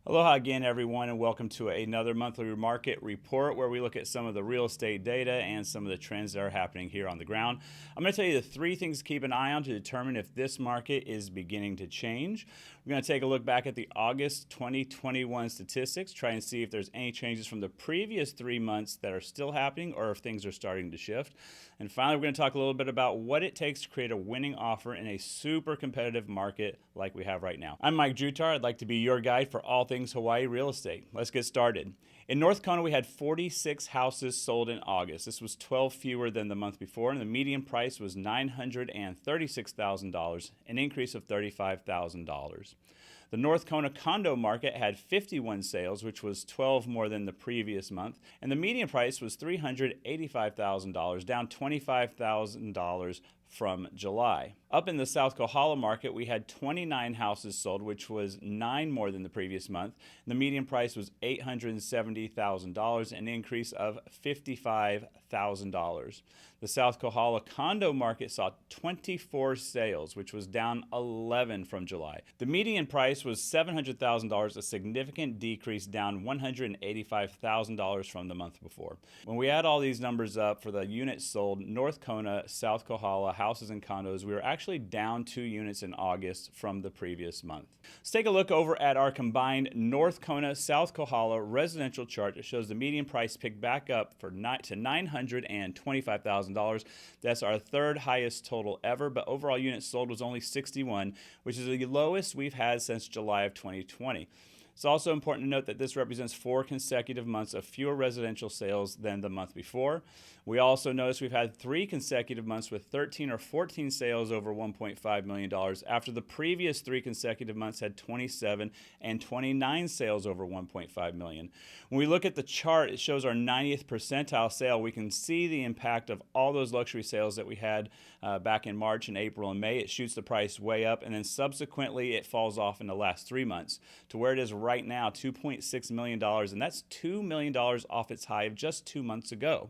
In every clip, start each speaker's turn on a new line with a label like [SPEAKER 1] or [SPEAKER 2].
[SPEAKER 1] Aloha again, everyone, and welcome to another monthly market report where we look at some of the real estate data and some of the trends that are happening here on the ground. I'm going to tell you the three things to keep an eye on to determine if this market is beginning to change. We're going to take a look back at the August 2021 statistics, try and see if there's any changes from the previous 3 months that are still happening or if things are starting to shift. And finally, we're going to talk a little bit about what it takes to create a winning offer in a super competitive market like we have right now. I'm Mike Drutar. I'd like to be your guide for all things Hawaii real estate. Let's get started. In North Kona, we had 46 houses sold in August. This was 12 fewer than the month before, and the median price was $936,000, an increase of $35,000. The North Kona condo market had 51 sales, which was 12 more than the previous month, and the median price was $385,000, down $25,000 from July. Up in the South Kohala market, we had 29 houses sold, which was 9 more than the previous month. The median price was $870,000, an increase of $55,000. The South Kohala condo market saw 24 sales, which was down 11 from July. The median price was $700,000, a significant decrease, down $185,000 from the month before. When we add all these numbers up for the units sold, North Kona, South Kohala, houses and condos, we were actually down 2 units in August from the previous month. Let's take a look over at our combined North Kona, South Kohala residential chart. It shows the median price picked back up to $925,000. That's our third highest total ever, but overall units sold was only 61, which is the lowest we've had since July of 2020. It's also important to note that this represents 4 consecutive months of fewer residential sales than the month before. We also notice we've had 3 consecutive months with 13 or 14 sales over $1.5 million after the previous 3 consecutive months had 27 and 29 sales over $1.5 million. When we look at the chart, it shows our 90th percentile sale. We can see the impact of all those luxury sales that we had back in March and April and May. It shoots the price way up, and then subsequently it falls off in the last 3 months to where it is right now, $2.6 million, and that's $2 million off its high of just 2 months ago.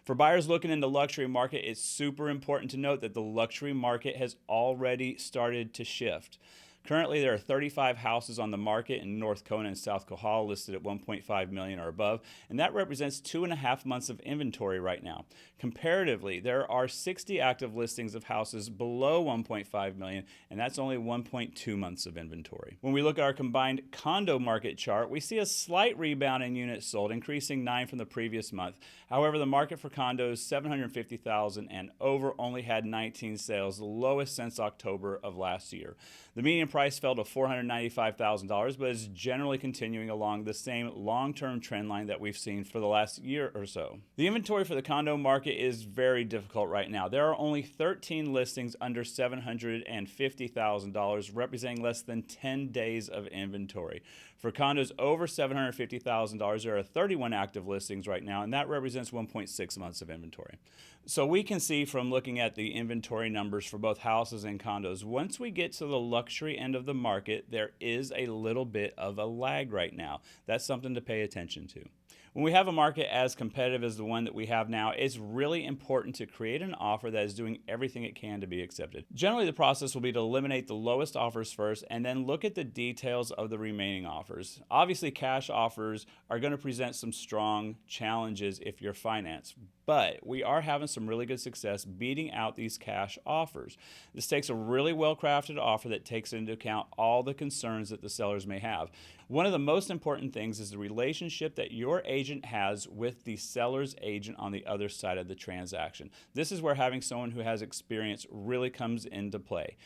[SPEAKER 1] For buyers looking in the luxury market, it's super important to note that the luxury market has already started to shift. Currently, there are 35 houses on the market in North Kona and South Kohala listed at $1.5 million or above, and that represents 2.5 months of inventory right now. Comparatively, there are 60 active listings of houses below $1.5 million, and that's only 1.2 months of inventory. When we look at our combined condo market chart, we see a slight rebound in units sold, increasing 9 from the previous month. However, the market for condos, 750,000 and over, only had 19 sales, the lowest since October of last year. The median price fell to $495,000, but is generally continuing along the same long-term trend line that we've seen for the last year or so. The inventory for the condo market is very difficult right now. There are only 13 listings under $750,000, representing less than 10 days of inventory. For condos over $750,000, there are 31 active listings right now, and that represents 1.6 months of inventory. So we can see from looking at the inventory numbers for both houses and condos, once we get to the luxury end of the market, there is a little bit of a lag right now. That's something to pay attention to. When we have a market as competitive as the one that we have now, it's really important to create an offer that is doing everything it can to be accepted. Generally, the process will be to eliminate the lowest offers first and then look at the details of the remaining offers. Obviously, cash offers are going to present some strong challenges if you're financed, but we are having some really good success beating out these cash offers. This takes a really well-crafted offer that takes into account all the concerns that the sellers may have. One of the most important things is the relationship that your agent has with the seller's agent on the other side of the transaction. This is where having someone who has experience really comes into play.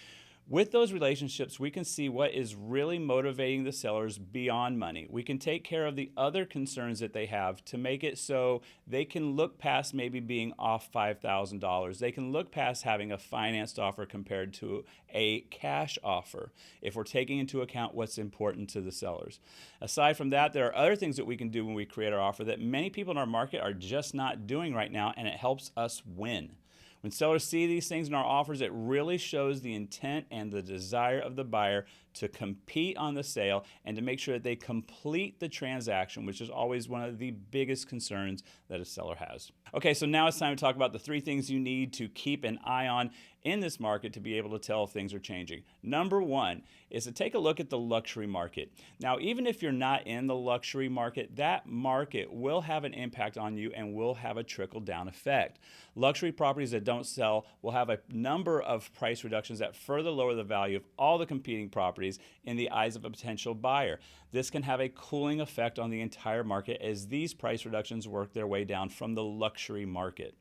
[SPEAKER 1] With those relationships, we can see what is really motivating the sellers beyond money. We can take care of the other concerns that they have to make it so they can look past maybe being off $5,000. They can look past having a financed offer compared to a cash offer if we're taking into account what's important to the sellers. Aside from that, there are other things that we can do when we create our offer that many people in our market are just not doing right now, and it helps us win. When sellers see these things in our offers, it really shows the intent and the desire of the buyer to compete on the sale and to make sure that they complete the transaction, which is always one of the biggest concerns that a seller has. Okay, so now it's time to talk about the 3 things you need to keep an eye on in this market to be able to tell if things are changing. Number 1 is to take a look at the luxury market. Now, even if you're not in the luxury market, that market will have an impact on you and will have a trickle-down effect. Luxury properties that don't sell will have a number of price reductions that further lower the value of all the competing properties in the eyes of a potential buyer. This can have a cooling effect on the entire market as these price reductions work their way down from the luxury market.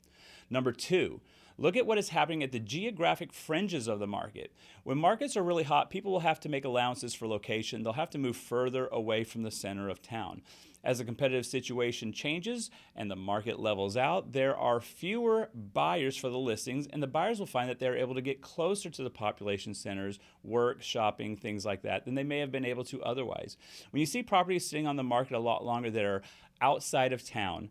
[SPEAKER 1] Number 2, look at what is happening at the geographic fringes of the market. When markets are really hot, people will have to make allowances for location. They'll have to move further away from the center of town. As the competitive situation changes and the market levels out, there are fewer buyers for the listings, and the buyers will find that they're able to get closer to the population centers, work, shopping, things like that, than they may have been able to otherwise. When you see properties sitting on the market a lot longer that are outside of town,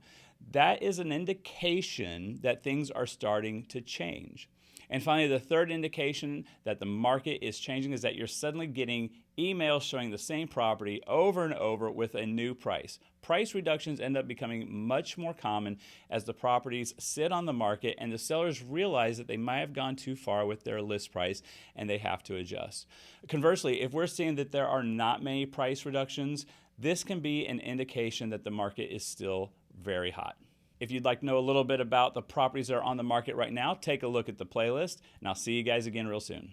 [SPEAKER 1] that is an indication that things are starting to change. And finally, the third indication that the market is changing is that you're suddenly getting emails showing the same property over and over with a new price. Price reductions end up becoming much more common as the properties sit on the market and the sellers realize that they might have gone too far with their list price and they have to adjust. Conversely, if we're seeing that there are not many price reductions, this can be an indication that the market is still very hot. If you'd like to know a little bit about the properties that are on the market right now, take a look at the playlist, and I'll see you guys again real soon.